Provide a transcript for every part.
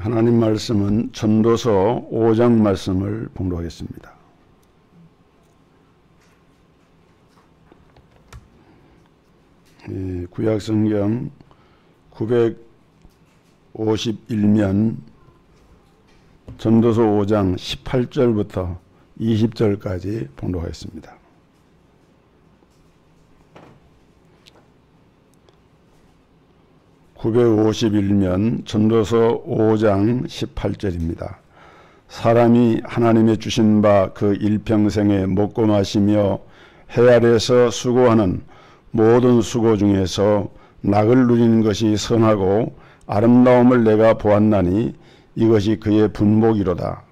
하나님 말씀은 전도서 5장 말씀을 봉독하겠습니다. 구약성경 951면 전도서 5장 18절부터 20절까지 봉독하겠습니다. (951면) 전도서 5장 18절입니다. 사람이 하나님의 주신 바 그 일평생에 먹고 마시며 해 아래에서 수고하는 모든 수고 중에서 낙을 누리는 것이 선하고 아름다움을 내가 보았나니 이것이 그의 분복이로다.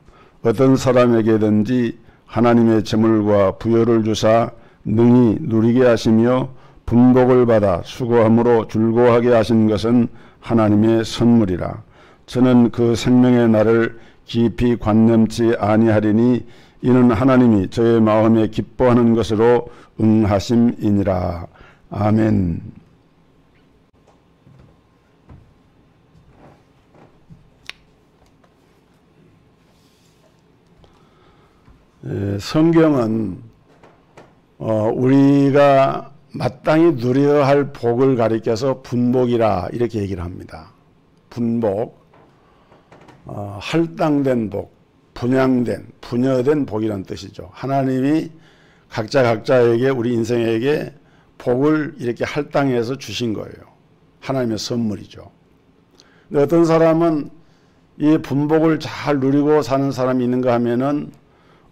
어떤 사람에게든지 하나님의 재물과 부여를 주사 능히 누리게 하시며 분복을 받아 수고함으로 즐거워하게 하신 것은 하나님의 선물이라. 저는 그 생명의 날을 깊이 관념치 아니하리니 이는 하나님이 저의 마음에 기뻐하는 것으로 응하심이니라. 아멘. 성경은 우리가 마땅히 누려야 할 복을 가리켜서 분복이라 이렇게 얘기를 합니다. 분복, 할당된 복, 분여된 복이라는 뜻이죠. 하나님이 각자에게 우리 인생에게 복을 이렇게 할당해서 주신 거예요. 하나님의 선물이죠. 근데 어떤 사람은 이 분복을 잘 누리고 사는 사람이 있는가 하면은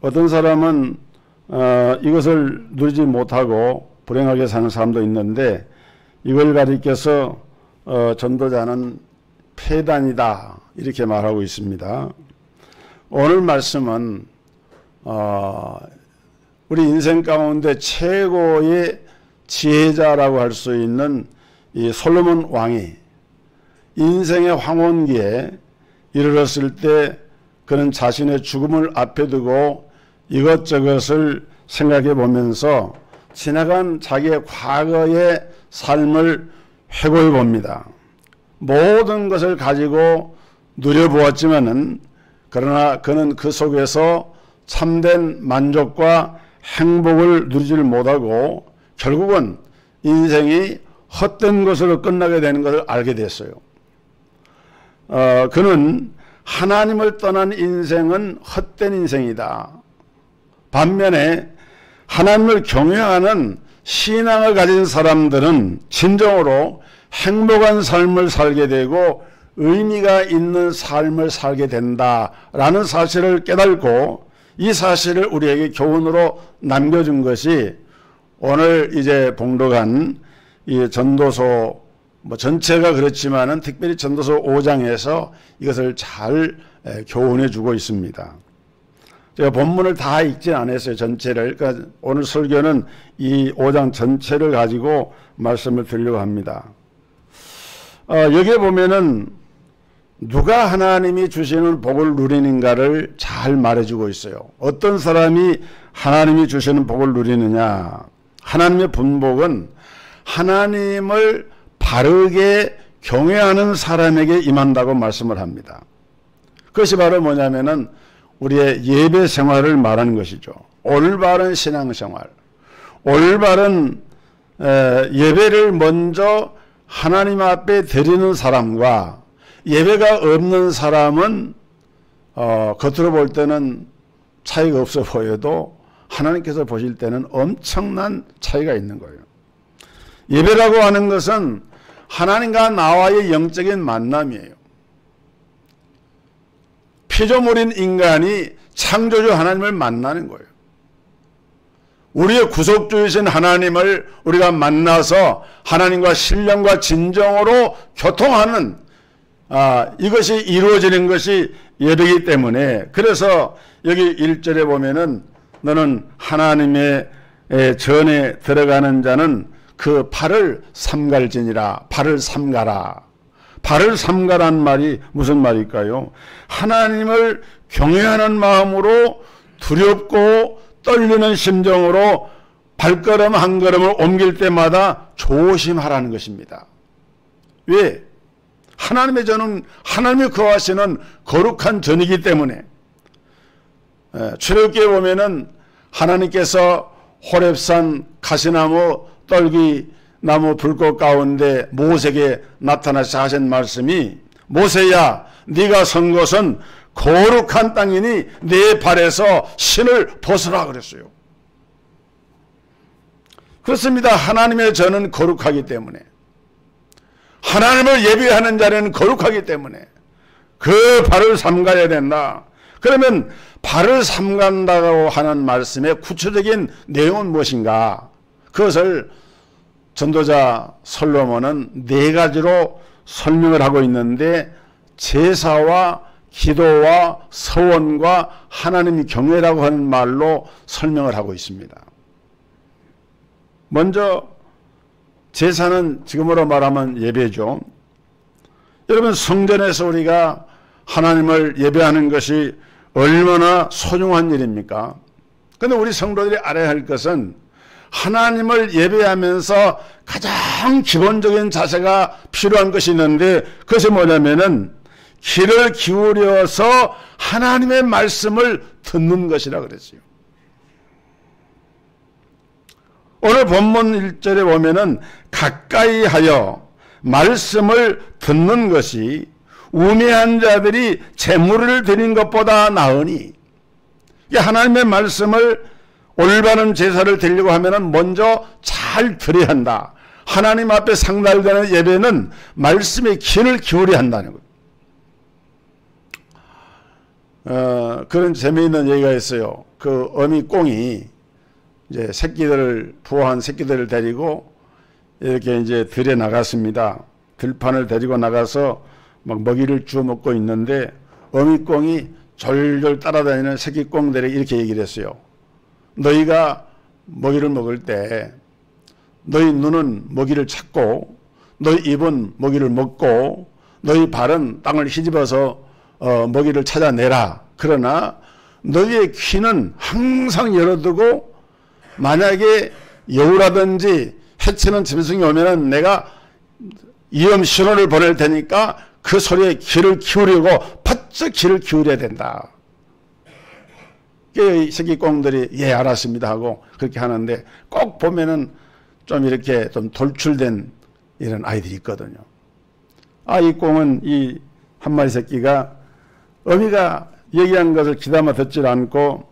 어떤 사람은 이것을 누리지 못하고 불행하게 사는 사람도 있는데 이걸 가리켜서 전도자는 폐단이다 이렇게 말하고 있습니다. 오늘 말씀은 우리 인생 가운데 최고의 지혜자라고 할 수 있는 이 솔로몬 왕이 인생의 황혼기에 이르렀을 때 그는 자신의 죽음을 앞에 두고 이것저것을 생각해 보면서 지나간 자기의 과거의 삶을 회고해 봅니다. 모든 것을 가지고 누려보았지만은 그러나 그는 그 속에서 참된 만족과 행복을 누리지를 못하고 결국은 인생이 헛된 것으로 끝나게 되는 것을 알게 됐어요. 그는 하나님을 떠난 인생은 헛된 인생이다. 반면에 하나님을 경외하는 신앙을 가진 사람들은 진정으로 행복한 삶을 살게 되고 의미가 있는 삶을 살게 된다라는 사실을 깨닫고 이 사실을 우리에게 교훈으로 남겨준 것이 오늘 이제 봉독한 이 전도서 전체가 그렇지만은 특별히 전도서 5장에서 이것을 잘 교훈해 주고 있습니다. 제가 본문을 다 읽진 않았어요. 전체를. 그러니까 오늘 설교는 이 5장 전체를 가지고 말씀을 드리려고 합니다. 여기에 보면은 누가 하나님이 주시는 복을 누리는가를 잘 말해주고 있어요. 어떤 사람이 하나님이 주시는 복을 누리느냐. 하나님의 분복은 하나님을 바르게 경외하는 사람에게 임한다고 말씀을 합니다. 그것이 바로 뭐냐면은 우리의 예배 생활을 말하는 것이죠. 올바른 신앙생활, 올바른 예배를 먼저 하나님 앞에 드리는 사람과 예배가 없는 사람은 겉으로 볼 때는 차이가 없어 보여도 하나님께서 보실 때는 엄청난 차이가 있는 거예요. 예배라고 하는 것은 하나님과 나와의 영적인 만남이에요. 피조물인 인간이 창조주 하나님을 만나는 거예요. 우리의 구속주이신 하나님을 우리가 만나서 하나님과 신령과 진정으로 교통하는 이것이 이루어지는 것이 예배이기 때문에 그래서 여기 1절에 보면은 너는 하나님의 전에 들어가는 자는 그 발을 삼갈지니라. 발을 삼가라. 발을 삼가란 말이 무슨 말일까요? 하나님을 경외하는 마음으로 두렵고 떨리는 심정으로 발걸음 한 걸음을 옮길 때마다 조심하라는 것입니다. 왜? 하나님의 전은 하나님이 거하시는 거룩한 전이기 때문에 출애굽기에 보면은 하나님께서 호렙산 가시나무 떨기나무 불꽃 가운데 모세에게 나타나서 하신 말씀이 모세야 네가 선 곳은 거룩한 땅이니 네 발에서 신을 벗으라 그랬어요. 그렇습니다. 하나님의 전은 거룩하기 때문에 하나님을 예배하는 자는 거룩하기 때문에 그 발을 삼가야 된다. 그러면 발을 삼간다고 하는 말씀의 구체적인 내용은 무엇인가? 그것을 전도자 솔로몬은 네 가지로 설명을 하고 있는데 제사와 기도와 서원과 하나님 경외라고 하는 말로 설명을 하고 있습니다. 먼저 제사는 지금으로 말하면 예배죠. 여러분 성전에서 우리가 하나님을 예배하는 것이 얼마나 소중한 일입니까? 그런데 우리 성도들이 알아야 할 것은 하나님을 예배하면서 가장 기본적인 자세가 필요한 것이 있는데 그것이 뭐냐면은 귀를 기울여서 하나님의 말씀을 듣는 것이라 그랬어요. 오늘 본문 1절에 보면은 가까이 하여 말씀을 듣는 것이 우매한 자들이 제물을 드린 것보다 나으니 하나님의 말씀을 올바른 제사를 드리려고 하면은 먼저 잘 들어야 한다. 하나님 앞에 상달되는 예배는 말씀에 귀를 기울여야 한다는 거예요. 그런 재미있는 얘기가 있어요. 그 어미꽁이 이제 부화한 새끼들을 데리고 이렇게 이제 들에 나갔습니다. 들판을 데리고 나가서 막 먹이를 주워 먹고 있는데 어미꽁이 졸졸 따라다니는 새끼꽁들에게 이렇게 얘기를 했어요. 너희가 먹이를 먹을 때 너희 눈은 먹이를 찾고 너희 입은 먹이를 먹고 너희 발은 땅을 휘집어서 먹이를 찾아내라. 그러나 너희의 귀는 항상 열어두고 만약에 여우라든지 해치는 짐승이 오면은 내가 위험 신호를 보낼 테니까 그 소리에 귀를 기울이고 바짝 귀를 기울여야 된다. 이 새끼꽁들이 예 알았습니다 하고 그렇게 하는데 꼭 보면은 좀 이렇게 좀 돌출된 이런 아이들이 있거든요. 이 꽁은 이 한 마리 새끼가 어미가 얘기한 것을 귀담아 듣질 않고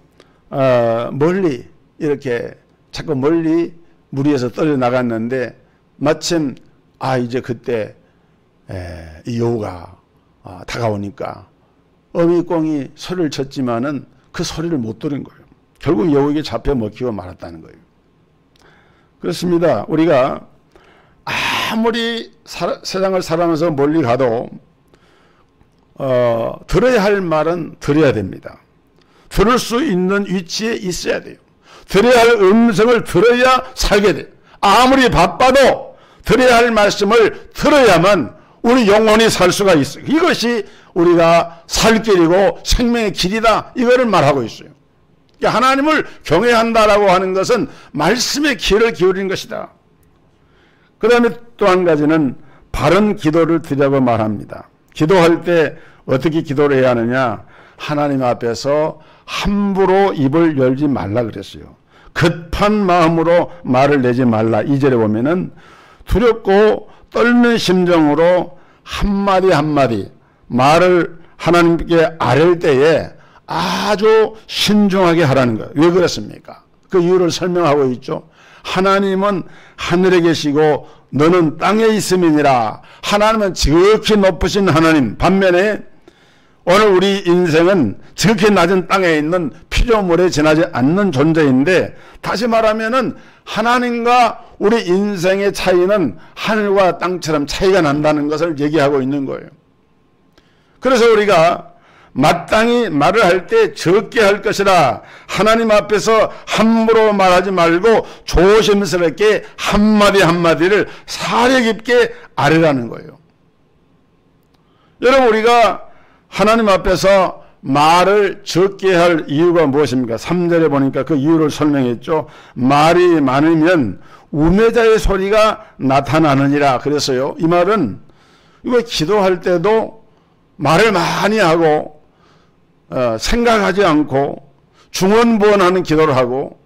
멀리 이렇게 자꾸 멀리 무리에서 떨어 나갔는데 마침 이제 그때 이 여우가 다가오니까 어미꽁이 소리를 쳤지만은 그 소리를 못 들은 거예요. 결국 여우에게 잡혀 먹히고 말았다는 거예요. 그렇습니다. 우리가 아무리 세상을 살아가면서 멀리 가도 들어야 할 말은 들어야 됩니다. 들을 수 있는 위치에 있어야 돼요. 들어야 할 음성을 들어야 살게 돼요. 아무리 바빠도 들어야 할 말씀을 들어야만 우리 영혼이 살 수가 있어요. 이것이 우리가 살 길이고 생명의 길이다. 이거를 말하고 있어요. 하나님을 경외한다라고 하는 것은 말씀에 귀를 기울이는 것이다. 그 다음에 또 한 가지는 바른 기도를 드리라고 말합니다. 기도할 때 어떻게 기도를 해야 하느냐? 하나님 앞에서 함부로 입을 열지 말라 그랬어요. 급한 마음으로 말을 내지 말라. 2절에 보면은 두렵고 떨는 심정으로 한마디 한마디 말을 하나님께 아뢰을 때에 아주 신중하게 하라는 거예요. 왜 그렇습니까? 그 이유를 설명하고 있죠. 하나님은 하늘에 계시고 너는 땅에 있음이니라. 하나님은 지극히 높으신 하나님. 반면에 오늘 우리 인생은 지극히 낮은 땅에 있는 피조물에 지나지 않는 존재인데 다시 말하면은 하나님과 우리 인생의 차이는 하늘과 땅처럼 차이가 난다는 것을 얘기하고 있는 거예요. 그래서 우리가 마땅히 말을 할 때 적게 할 것이라. 하나님 앞에서 함부로 말하지 말고 조심스럽게 한마디 한마디를 사려 깊게 아뢰라는 거예요. 여러분 우리가 하나님 앞에서 말을 적게 할 이유가 무엇입니까? 3절에 보니까 그 이유를 설명했죠. 말이 많으면 우매자의 소리가 나타나느니라 그랬어요. 이 말은 이거 기도할 때도 말을 많이 하고 생각하지 않고 중언부언하는 기도를 하고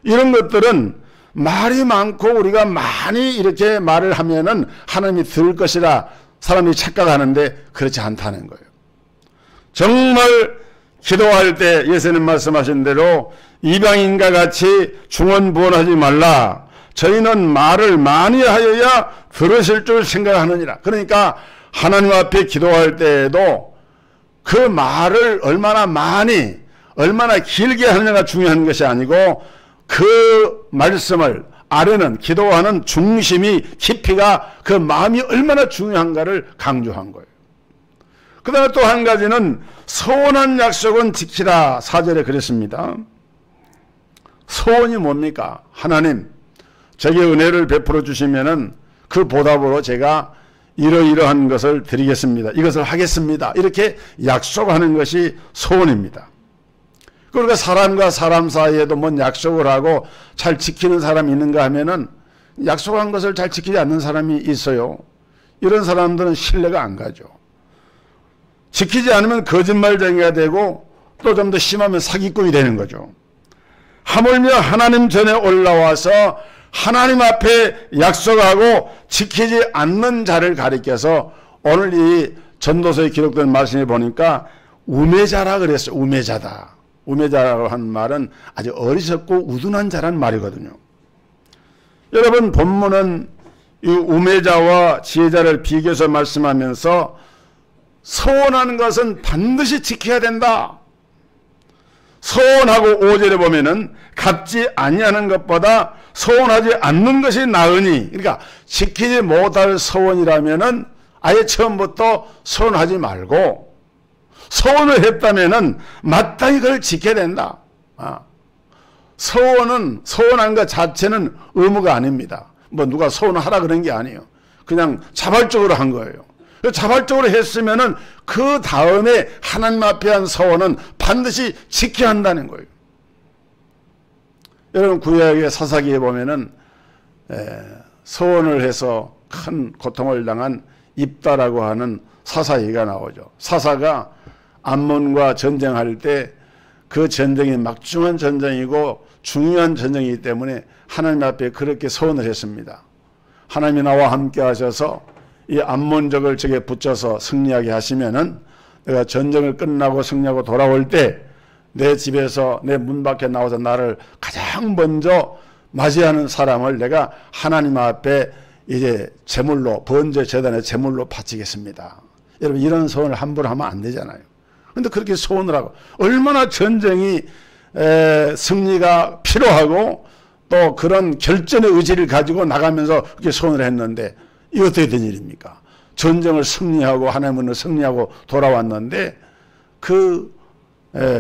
이런 것들은 말이 많고 우리가 많이 이렇게 말을 하면은 하나님이 들을 것이라 사람이 착각하는데 그렇지 않다는 거예요. 정말 기도할 때 예수님 말씀하신 대로 이방인과 같이 중언부언하지 말라. 저희는 말을 많이 하여야 들으실 줄 생각하느니라. 그러니까 하나님 앞에 기도할 때에도 그 말을 얼마나 많이 얼마나 길게 하느냐가 중요한 것이 아니고 그 말씀을 아뢰는 기도하는 중심이 깊이가 그 마음이 얼마나 중요한가를 강조한 거예요. 그 다음에 또 한 가지는 서원한 약속은 지키라. 4절에 그랬습니다. 서원이 뭡니까? 하나님 제게 은혜를 베풀어 주시면은 그 보답으로 제가 이러이러한 것을 드리겠습니다. 이것을 하겠습니다. 이렇게 약속하는 것이 소원입니다. 그러니까 사람과 사람 사이에도 뭔 약속을 하고 잘 지키는 사람이 있는가 하면은 약속한 것을 잘 지키지 않는 사람이 있어요. 이런 사람들은 신뢰가 안 가죠. 지키지 않으면 거짓말쟁이가 되고 또 좀 더 심하면 사기꾼이 되는 거죠. 하물며 하나님 전에 올라와서 하나님 앞에 약속하고 지키지 않는 자를 가리켜서 오늘 이 전도서에 기록된 말씀에 보니까 우매자라 그랬어요. 우매자다. 우매자라고 하는 말은 아주 어리석고 우둔한 자란 말이거든요. 여러분 본문은 이 우매자와 지혜자를 비교해서 말씀하면서 서원하는 것은 반드시 지켜야 된다. 서원하고 5절에 보면은 갚지 아니하는 것보다 서원하지 않는 것이 나으니, 그러니까 지키지 못할 서원이라면은 아예 처음부터 서원하지 말고 서원을 했다면은 마땅히 그걸 지켜야 된다. 서원한 것 자체는 의무가 아닙니다. 뭐 누가 서원하라 그런 게 아니에요. 그냥 자발적으로 한 거예요. 자발적으로 했으면은 그 다음에 하나님 앞에 한 서원은 반드시 지켜야 한다는 거예요. 여러분 구약의 사사기에 보면은 서원을 해서 큰 고통을 당한 입다라고 하는 사사 얘기가 나오죠. 사사가 암몬과 전쟁할 때 그 전쟁이 막중한 전쟁이고 중요한 전쟁이기 때문에 하나님 앞에 그렇게 서원을 했습니다. 하나님이 나와 함께 하셔서 이 암몬족을 적에 붙여서 승리하게 하시면은 내가 전쟁을 끝나고 승리하고 돌아올 때 내 집에서 내 문 밖에 나와서 나를 가장 먼저 맞이하는 사람을 내가 하나님 앞에 이제 제물로 번제 제단의 제물로 바치겠습니다. 여러분 이런 소원을 함부로 하면 안 되잖아요. 그런데 그렇게 소원을 하고 얼마나 전쟁이 승리가 필요하고 또 그런 결전의 의지를 가지고 나가면서 그렇게 소원을 했는데 이게 어떻게 된 일입니까? 전쟁을 승리하고 하나님을 승리하고 돌아왔는데 그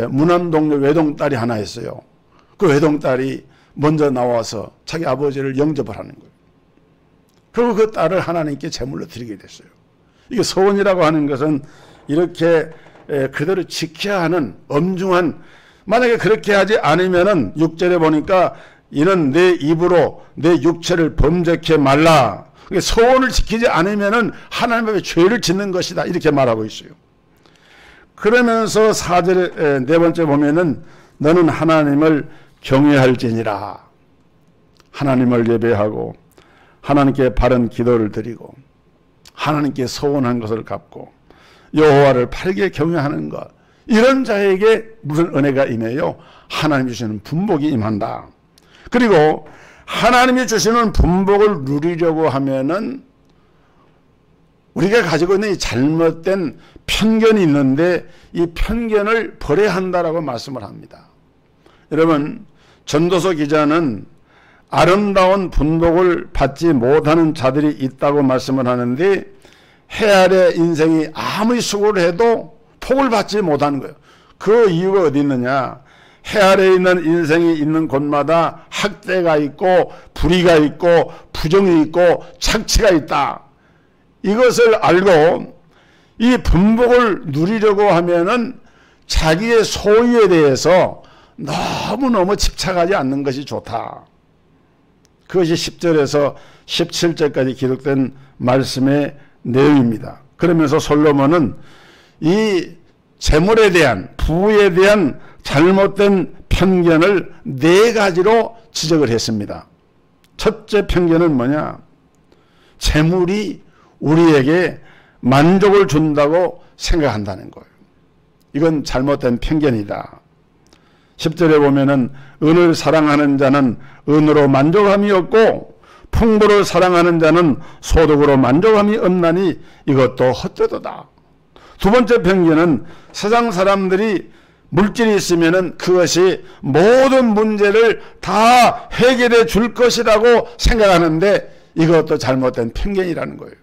무남동료 외동딸이 하나 있어요. 그 외동딸이 먼저 나와서 자기 아버지를 영접을 하는 거예요. 그리고 그 딸을 하나님께 제물로 드리게 됐어요. 이게 소원이라고 하는 것은 이렇게 그대로 지켜야 하는 엄중한, 만약에 그렇게 하지 않으면은 6절에 보니까 이는 내 입으로 내 육체를 범죄케 말라. 소원을 지키지 않으면은 하나님 앞에 죄를 짓는 것이다. 이렇게 말하고 있어요. 그러면서 4절에 네 번째 보면은 너는 하나님을 경외할지니라. 하나님을 예배하고 하나님께 바른 기도를 드리고 하나님께 소원한 것을 갚고 여호와를 바르게 경외하는 것, 이런 자에게 무슨 은혜가 임해요? 하나님이 주시는 분복이 임한다. 그리고 하나님이 주시는 분복을 누리려고 하면은 우리가 가지고 있는 이 잘못된 편견이 있는데 이 편견을 버려야 한다라고 말씀을 합니다. 여러분 전도서 기자는 아름다운 분복을 받지 못하는 자들이 있다고 말씀을 하는데 해 아래 인생이 아무리 수고를 해도 복을 받지 못하는 거예요. 그 이유가 어디 있느냐? 해 아래 있는 인생이 있는 곳마다 학대가 있고 불의가 있고 부정이 있고 착취가 있다. 이것을 알고 이 분복을 누리려고 하면은 자기의 소유에 대해서 너무너무 집착하지 않는 것이 좋다. 그것이 10절에서 17절까지 기록된 말씀의 내용입니다. 그러면서 솔로몬은 이 재물에 대한, 부에 대한 잘못된 편견을 4가지로 지적을 했습니다. 첫째 편견은 뭐냐? 재물이 우리에게 만족을 준다고 생각한다는 거예요. 이건 잘못된 편견이다. 10절에 보면은 은을 사랑하는 자는 은으로 만족함이 없고 풍부를 사랑하는 자는 소득으로 만족함이 없나니 이것도 헛되도다. 두 번째 편견은 세상 사람들이 물질이 있으면은 그것이 모든 문제를 다 해결해 줄 것이라고 생각하는데 이것도 잘못된 편견이라는 거예요.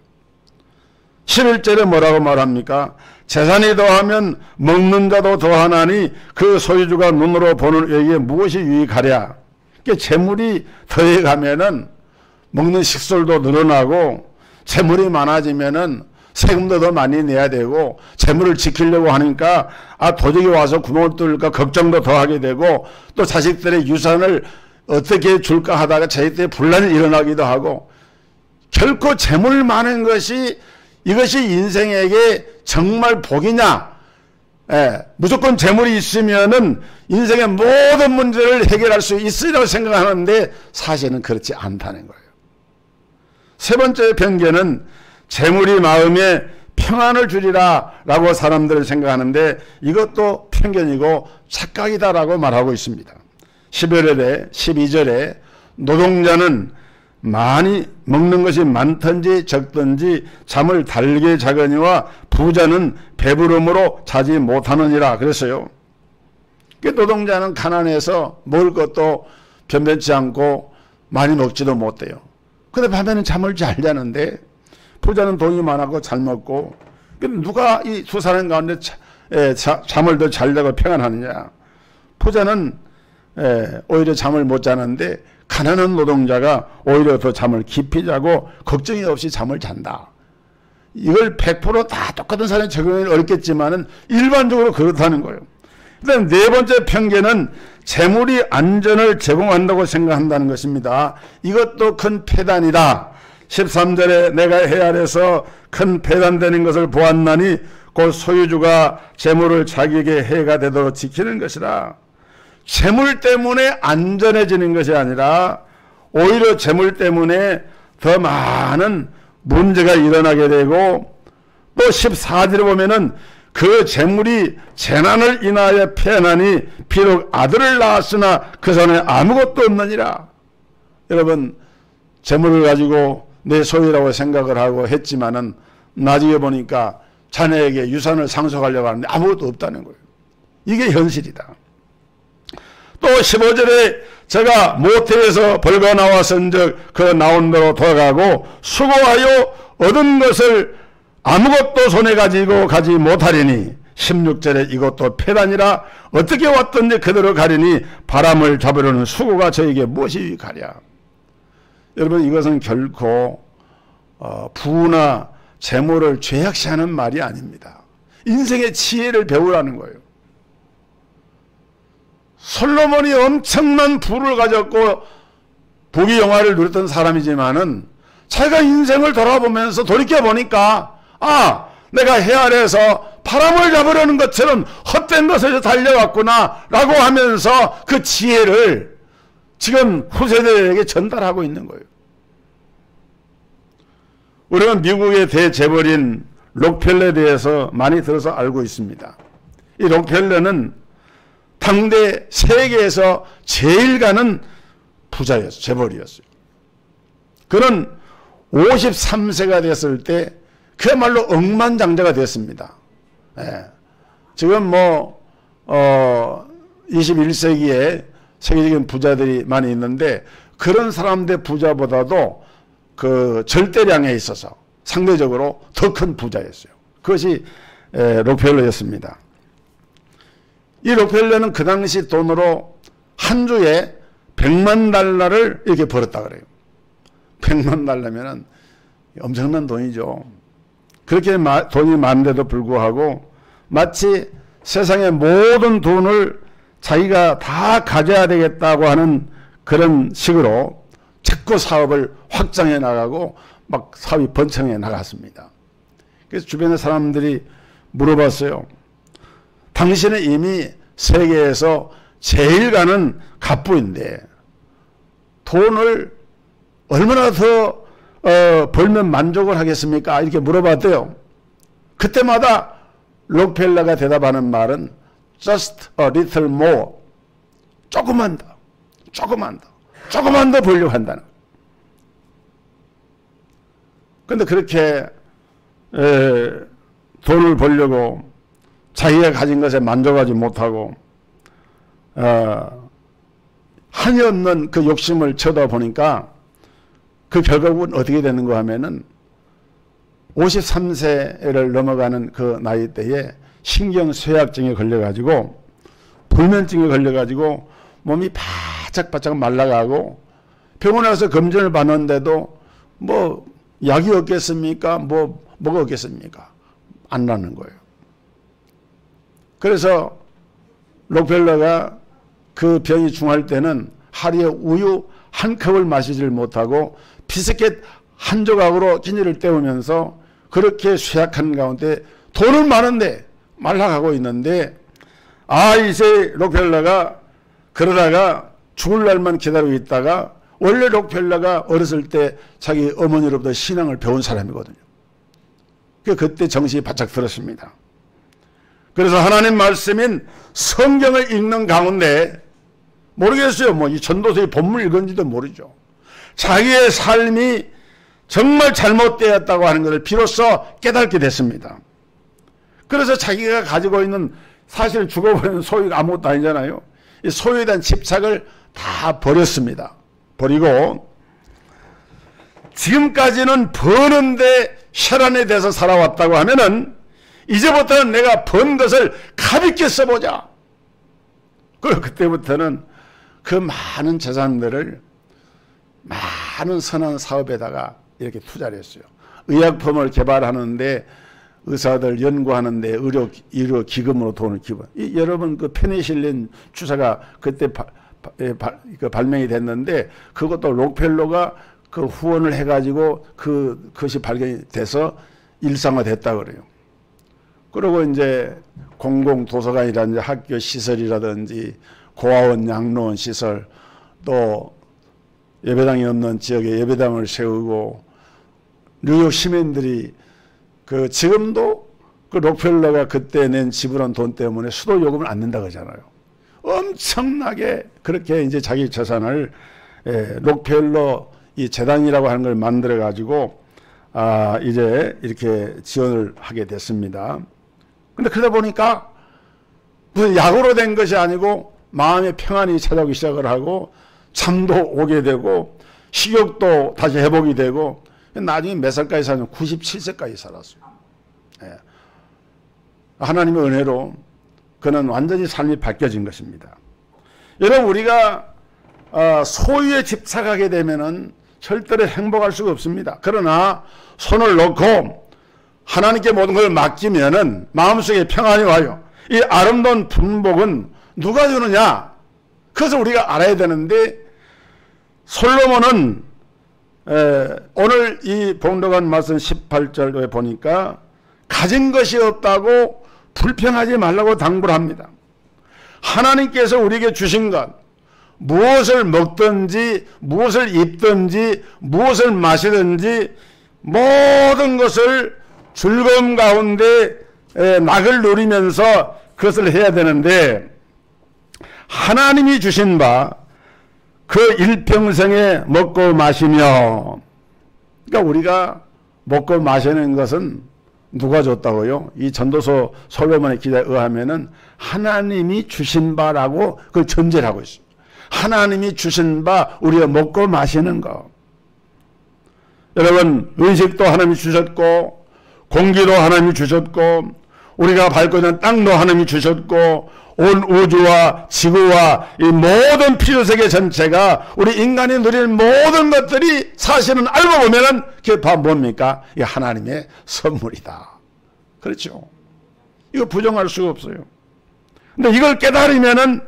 11절에 뭐라고 말합니까? 재산이 더하면 먹는 자도 더하나니 그 소유주가 눈으로 보는 이에게 무엇이 유익하랴. 그러니까 재물이 더해가면은 먹는 식솔도 늘어나고 재물이 많아지면은 세금도 더 많이 내야 되고 재물을 지키려고 하니까 도적이 와서 구멍을 뚫을까 걱정도 더 하게 되고 또 자식들의 유산을 어떻게 줄까 하다가 자식들의 분란이 일어나기도 하고 결코 재물 많은 것이 이것이 인생에게 정말 복이냐? 무조건 재물이 있으면은 인생의 모든 문제를 해결할 수 있으리라고 생각하는데 사실은 그렇지 않다는 거예요. 세 번째 편견은 재물이 마음에 평안을 주리라 라고 사람들을 생각하는데 이것도 편견이고 착각이다라고 말하고 있습니다. 12절에 노동자는 많이 먹는 것이 많든지 적든지 잠을 달게 자거니와 부자는 배부름으로 자지 못하느니라 그랬어요. 노동자는 가난해서 먹을 것도 변변치 않고 많이 먹지도 못해요. 근데 밤에는 잠을 잘 자는데 부자는 돈이 많았고 잘 먹고 누가 이 두 사람 가운데 잠을 더 잘 자고 평안하느냐. 부자는 오히려 잠을 못 자는데 가난한 노동자가 오히려 더 잠을 깊이 자고 걱정이 없이 잠을 잔다. 이걸 100% 다 똑같은 사람이 적용하기 어렵겠지만은 일반적으로 그렇다는 거예요. 그다음 네 번째 편견은 재물이 안전을 제공한다고 생각한다는 것입니다. 이것도 큰 폐단이다. 13절에 내가 해 아래서 큰 폐단되는 것을 보았나니 곧 소유주가 재물을 자기에게 해가 되도록 지키는 것이라. 재물 때문에 안전해지는 것이 아니라 오히려 재물 때문에 더 많은 문제가 일어나게 되고 또 14절에 보면은 그 재물이 재난을 인하여 패하나니 비록 아들을 낳았으나 그 손에 아무것도 없느니라. 여러분 재물을 가지고 내 소유라고 생각을 하고 했지만은 나중에 보니까 자녀에게 유산을 상속하려고 하는데 아무것도 없다는 거예요. 이게 현실이다. 또 15절에 제가 모태에서 벌거 나왔은즉 그 나온 대로 돌아가고 수고하여 얻은 것을 아무것도 손에 가지고 가지 못하리니 16절에 이것도 폐단이라 어떻게 왔든지 그대로 가리니 바람을 잡으려는 수고가 저에게 무엇이 유익하랴. 여러분 이것은 결코 부나 재물을 죄악시하는 말이 아닙니다. 인생의 지혜를 배우라는 거예요. 솔로몬이 엄청난 부를 가졌고 부귀 영화를 누렸던 사람이지만은 자기가 인생을 돌아보면서 돌이켜보니까 내가 해 아래에서 바람을 잡으려는 것처럼 헛된 것에서 달려왔구나 라고 하면서 그 지혜를 지금 후세대에게 전달하고 있는 거예요. 우리는 미국의 대재벌인 록펠러에 대해서 많이 들어서 알고 있습니다. 이 록펠러는 당대 세계에서 제일 가는 부자였어요. 재벌이었어요. 그는 53세가 됐을 때 그야말로 억만장자가 됐습니다. 지금 21세기에 세계적인 부자들이 많이 있는데 그런 사람들 부자보다도 그 절대량에 있어서 상대적으로 더 큰 부자였어요. 그것이 록펠러였습니다. 이 록펠러는 그 당시 돈으로 한 주에 100만 달러를 이렇게 벌었다 그래요. 100만 달러면은 엄청난 돈이죠. 그렇게 돈이 많은데도 불구하고 마치 세상의 모든 돈을 자기가 다 가져야 되겠다고 하는 그런 식으로 자꾸 사업을 확장해 나가고 막 사업이 번창해 나갔습니다. 그래서 주변의 사람들이 물어봤어요. 당신은 이미 세계에서 제일 가는 갑부인데 돈을 얼마나 더 벌면 만족을 하겠습니까? 이렇게 물어봤대요. 그때마다 록펠러가 대답하는 말은 just a little more. 조금만 더, 조금만 더, 조금만 더 벌려고 한다는. 그런데 그렇게 돈을 벌려고 자기가 가진 것에 만족하지 못하고 한이 없는 그 욕심을 쳐다보니까 그 결국은 어떻게 되는가 하면은 53세를 넘어가는 그 나이 때에 신경쇠약증에 걸려가지고 불면증에 걸려가지고 몸이 바짝바짝 말라가고 병원에 가서 검진을 받는데도 뭐 약이 없겠습니까? 뭐가 없겠습니까? 안 나는 거예요. 그래서 록펠러가 그 병이 중할 때는 하루에 우유 한 컵을 마시질 못하고 비스켓 한 조각으로 끼니를 때우면서 그렇게 쇠약한 가운데 돈은 많은데 말라가고 있는데 이제 록펠러가 그러다가 죽을 날만 기다리고 있다가 원래 록펠러가 어렸을 때 자기 어머니로부터 신앙을 배운 사람이거든요. 그때 정신이 바짝 들었습니다. 그래서 하나님 말씀인 성경을 읽는 가운데 모르겠어요. 이 전도서의 본문을 읽은지도 모르죠. 자기의 삶이 정말 잘못되었다고 하는 것을 비로소 깨닫게 됐습니다. 그래서 자기가 가지고 있는 사실 죽어버리는 소유가 아무것도 아니잖아요. 이 소유에 대한 집착을 다 버렸습니다. 버리고 지금까지는 버는데 혈안에 대해서 살아왔다고 하면은 이제부터는 내가 번 것을 가볍게 써보자. 그리고 그때부터는 그 많은 재산들을 많은 선한 사업에다가 이렇게 투자를 했어요. 의약품을 개발하는데 의사들 연구하는데 의료 기금으로 돈을 기부. 여러분 그 페니실린 주사가 그때 발명이 됐는데 그것도 록펠러가 그 후원을 해가지고 그것이 발견이 돼서 일상화됐다 그래요. 그리고 이제 공공도서관이라든지 학교 시설이라든지 고아원 양로원 시설 또 예배당이 없는 지역에 예배당을 세우고 뉴욕 시민들이 지금도 그 록펠러가 그때 낸 지불한 돈 때문에 수도 요금을 안 낸다 그러잖아요. 엄청나게 그렇게 이제 자기 재산을 록펠러 이 재단이라고 하는 걸 만들어 가지고 이제 이렇게 지원을 하게 됐습니다. 근데 그러다 보니까 무슨 약으로 된 것이 아니고 마음의 평안이 찾아오기 시작을 하고 잠도 오게 되고 식욕도 다시 회복이 되고 나중에 몇 살까지 살았냐면 97세까지 살았어요. 하나님의 은혜로 그는 완전히 삶이 바뀌어진 것입니다. 여러분 우리가 소유에 집착하게 되면은 절대로 행복할 수가 없습니다. 그러나 손을 놓고 하나님께 모든 걸 맡기면은 마음속에 평안이 와요. 이 아름다운 분복은 누가 주느냐? 그것을 우리가 알아야 되는데 솔로몬은 오늘 이 봉독한 말씀 18절에 보니까 가진 것이 없다고 불평하지 말라고 당부를 합니다. 하나님께서 우리에게 주신 것 무엇을 먹든지 무엇을 입든지 무엇을 마시든지 모든 것을 즐거움 가운데 낙을 누리면서 그것을 해야 되는데 하나님이 주신 바 그 일평생에 먹고 마시며 그러니까 우리가 먹고 마시는 것은 누가 줬다고요? 이 전도서 솔로몬의 기자에 의하면은 하나님이 주신 바라고 그걸 전제를 하고 있어요. 하나님이 주신 바 우리가 먹고 마시는 거. 여러분 의식도 하나님이 주셨고 공기도 하나님이 주셨고 우리가 밟고 있는 땅도 하나님이 주셨고 온 우주와 지구와 이 모든 필요세계 전체가 우리 인간이 누릴 모든 것들이 사실은 알고 보면은 그게 다 뭡니까? 이게 하나님의 선물이다. 그렇죠? 이거 부정할 수가 없어요. 근데 이걸 깨달으면은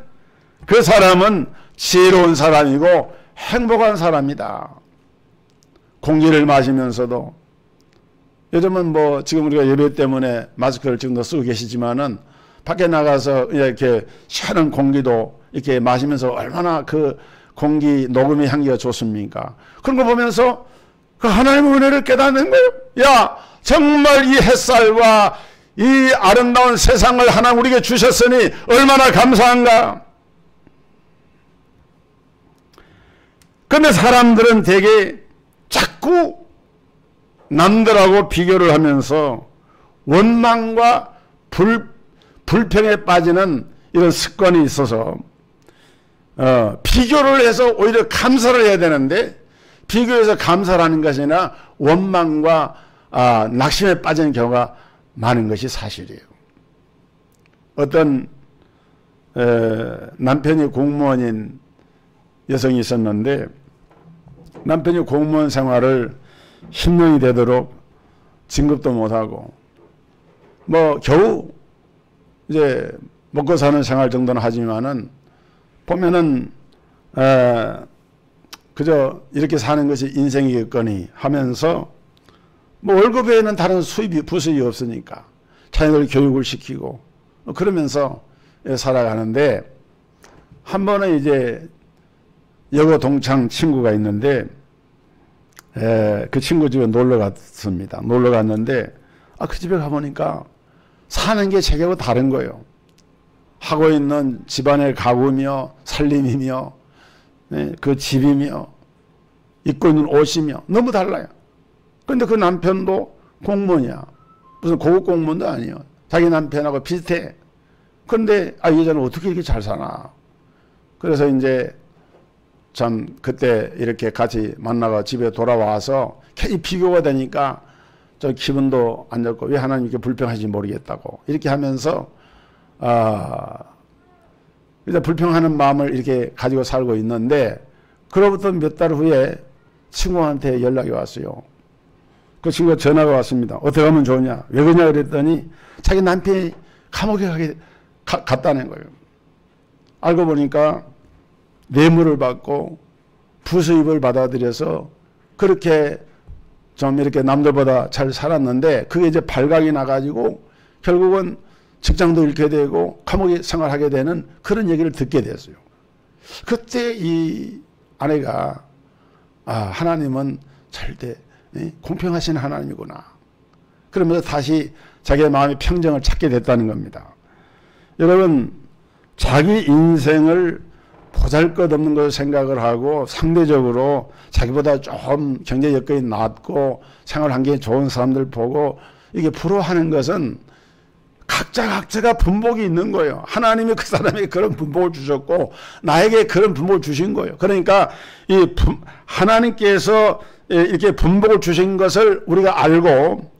그 사람은 지혜로운 사람이고 행복한 사람이다. 공기를 마시면서도 요즘은 뭐 지금 우리가 예배 때문에 마스크를 지금도 쓰고 계시지만은 밖에 나가서 이렇게 시원한 공기도 이렇게 마시면서 얼마나 그 공기 녹음의 향기가 좋습니까? 그런 거 보면서 그 하나님의 은혜를 깨닫는 거예요. 야, 정말 이 햇살과 이 아름다운 세상을 하나님 우리에게 주셨으니 얼마나 감사한가. 그런데 사람들은 되게 자꾸 남들하고 비교를 하면서 원망과 불평에 빠지는 이런 습관이 있어서 비교를 해서 오히려 감사를 해야 되는데 비교해서 감사를 하는 것이 아니라 원망과 낙심에 빠지는 경우가 많은 것이 사실이에요. 어떤 남편이 공무원인 여성이 있었는데 남편이 공무원 생활을 10년이 되도록 진급도 못하고 뭐 겨우 이제 먹고 사는 생활 정도는 하지만은 보면은 그저 이렇게 사는 것이 인생이겠거니 하면서 뭐 월급 외에는 다른 수입이 부수입이 없으니까 자녀들 교육을 시키고 그러면서 살아가는데 한 번은 이제 여고 동창 친구가 있는데 그 친구 집에 놀러 갔습니다. 놀러 갔는데 그 집에 가보니까 사는 게 자기하고 다른 거예요. 하고 있는 집안의 가구며 살림이며 그 집이며 입고 있는 옷이며 너무 달라요. 그런데 그 남편도 공무원이야. 무슨 고급 공무원도 아니에요. 자기 남편하고 비슷해. 그런데 이 여자는 어떻게 이렇게 잘 사나. 그래서 이제 참 그때 이렇게 같이 만나가 집에 돌아와서 괜히 비교가 되니까 저 기분도 안 좋고 왜 하나님께 불평하는지 모르겠다고 이렇게 하면서 이제 불평하는 마음을 이렇게 가지고 살고 있는데 그로부터 몇 달 후에 친구한테 연락이 왔어요. 그 친구가 전화가 왔습니다. 어떻게 하면 좋으냐? 왜 그러냐 그랬더니 자기 남편이 감옥에 갔다는 거예요. 알고 보니까 뇌물을 받고 부수입을 받아들여서 그렇게 좀 이렇게 남들보다 잘 살았는데 그게 이제 발각이 나가지고 결국은 직장도 잃게 되고 감옥에 생활하게 되는 그런 얘기를 듣게 됐어요. 그때 이 아내가 하나님은 절대 공평하신 하나님이구나. 그러면서 다시 자기의 마음의 평정을 찾게 됐다는 겁니다. 여러분 자기 인생을 보잘것없는 것을 생각을 하고 상대적으로 자기보다 좀 경제 여건이 낮고 생활 환경이 좋은 사람들 보고 이게 부러워하는 것은 각자가 분복이 있는 거예요. 하나님이 그 사람에게 그런 분복을 주셨고 나에게 그런 분복을 주신 거예요. 그러니까 이 하나님께서 이렇게 분복을 주신 것을 우리가 알고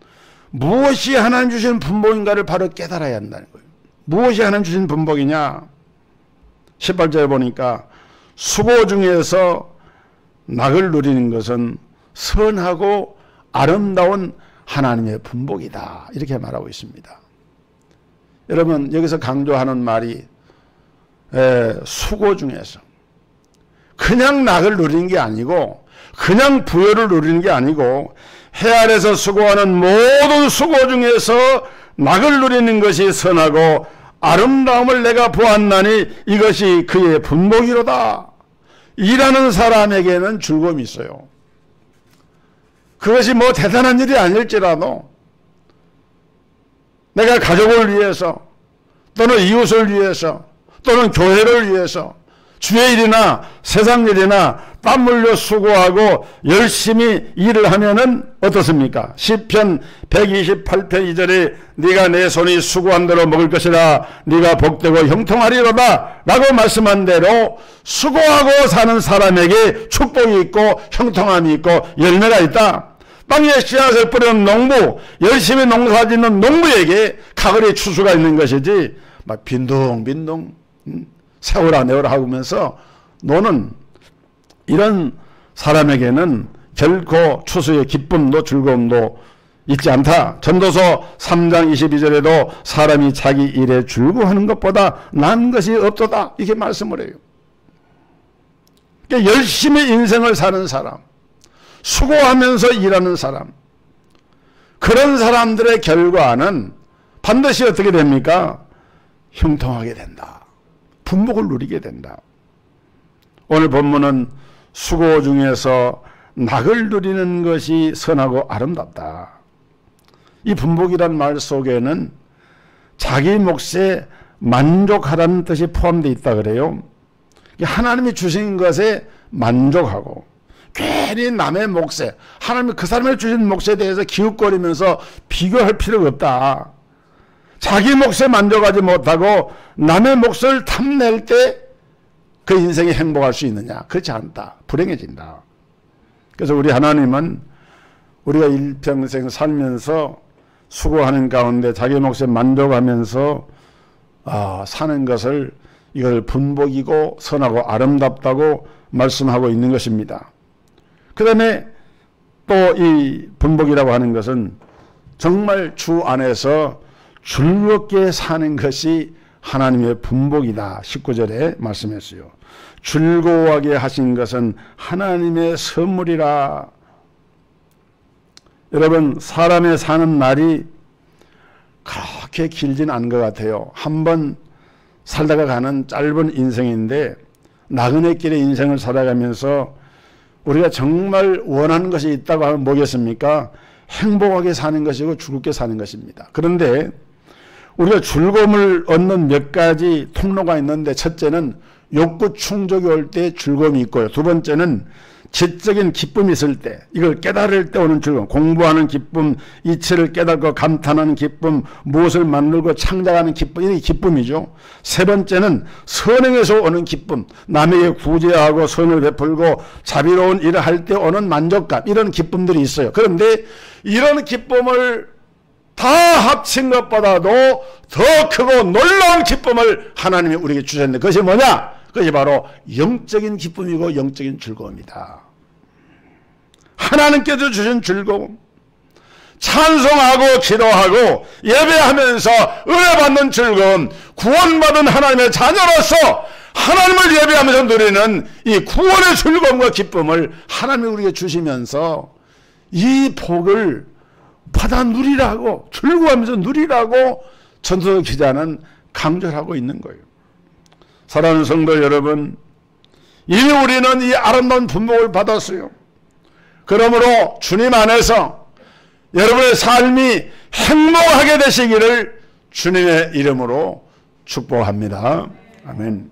무엇이 하나님 주신 분복인가를 바로 깨달아야 한다는 거예요. 무엇이 하나님 주신 분복이냐? 18절에 보니까 수고 중에서 낙을 누리는 것은 선하고 아름다운 하나님의 분복이다. 이렇게 말하고 있습니다. 여러분 여기서 강조하는 말이 수고 중에서 그냥 낙을 누리는 게 아니고 그냥 부여를 누리는 게 아니고 해 아래서 수고하는 모든 수고 중에서 낙을 누리는 것이 선하고 아름다움을 내가 보았나니 이것이 그의 분복이로다. 일하는 사람에게는 즐거움이 있어요. 그것이 뭐 대단한 일이 아닐지라도 내가 가족을 위해서 또는 이웃을 위해서 또는 교회를 위해서 주의 일이나 세상 일이나 땀 흘려 수고하고 열심히 일을 하면은 어떻습니까? 시편 128편 2절에 네가 내 손이 수고한 대로 먹을 것이라 네가 복되고 형통하리로다 라고 말씀한 대로 수고하고 사는 사람에게 축복이 있고 형통함이 있고 열매가 있다. 땅에 씨앗을 뿌리는 농부, 열심히 농사짓는 농부에게 가을의 추수가 있는 것이지 막 빈둥빈둥 세월아 내월아 하면서 노는 이런 사람에게는 결코 추수의 기쁨도 즐거움도 있지 않다. 전도서 3장 22절에도 사람이 자기 일에 즐거워하는 것보다 나은 것이 없도다 이렇게 말씀을 해요. 그러니까 열심히 인생을 사는 사람, 수고하면서 일하는 사람, 그런 사람들의 결과는 반드시 어떻게 됩니까? 형통하게 된다. 분복을 누리게 된다. 오늘 본문은 수고 중에서 낙을 누리는 것이 선하고 아름답다. 이 분복이란 말 속에는 자기 몫에 만족하라는 뜻이 포함되어 있다 그래요. 하나님이 주신 것에 만족하고 괜히 남의 몫에, 하나님이 그 사람이 주신 몫에 대해서 기웃거리면서 비교할 필요가 없다. 자기 몫에 만족하지 못하고 남의 몫을 탐낼 때 그 인생이 행복할 수 있느냐? 그렇지 않다. 불행해진다. 그래서 우리 하나님은 우리가 일평생 살면서 수고하는 가운데 자기 몫에 만족하면서 사는 것을 이걸 분복이고 선하고 아름답다고 말씀하고 있는 것입니다. 그 다음에 또 이 분복이라고 하는 것은 정말 주 안에서 즐겁게 사는 것이 하나님의 분복이다. 19절에 말씀했어요. 즐거워하게 하신 것은 하나님의 선물이라. 여러분, 사람의 사는 날이 그렇게 길진 않은 것 같아요. 한번 살다가 가는 짧은 인생인데 나그네 길의 인생을 살아가면서 우리가 정말 원하는 것이 있다고 하면 뭐겠습니까? 행복하게 사는 것이고 즐겁게 사는 것입니다. 그런데 우리가 즐거움을 얻는 몇 가지 통로가 있는데, 첫째는 욕구 충족이 올 때 즐거움이 있고요. 두 번째는 지적인 기쁨이 있을 때, 이걸 깨달을 때 오는 즐거움, 공부하는 기쁨, 이치를 깨닫고 감탄하는 기쁨, 무엇을 만들고 창작하는 기쁨, 이게 기쁨이죠. 세 번째는 선행에서 오는 기쁨, 남에게 구제하고 선을 베풀고 자비로운 일을 할 때 오는 만족감, 이런 기쁨들이 있어요. 그런데 이런 기쁨을 다 합친 것보다도 더 크고 놀라운 기쁨을 하나님이 우리에게 주셨는데, 그것이 뭐냐? 그것이 바로 영적인 기쁨이고 영적인 즐거움이다. 하나님께서 주신 즐거움, 찬송하고 기도하고 예배하면서 은혜받는 즐거움, 구원받은 하나님의 자녀로서 하나님을 예배하면서 누리는 이 구원의 즐거움과 기쁨을 하나님이 우리에게 주시면서 이 복을 받아 누리라고, 즐거워하면서 누리라고 전도서 기자는 강조를 하고 있는 거예요. 사랑하는 성도 여러분, 이미 우리는 이 아름다운 분복을 받았어요. 그러므로 주님 안에서 여러분의 삶이 행복하게 되시기를 주님의 이름으로 축복합니다. 아멘.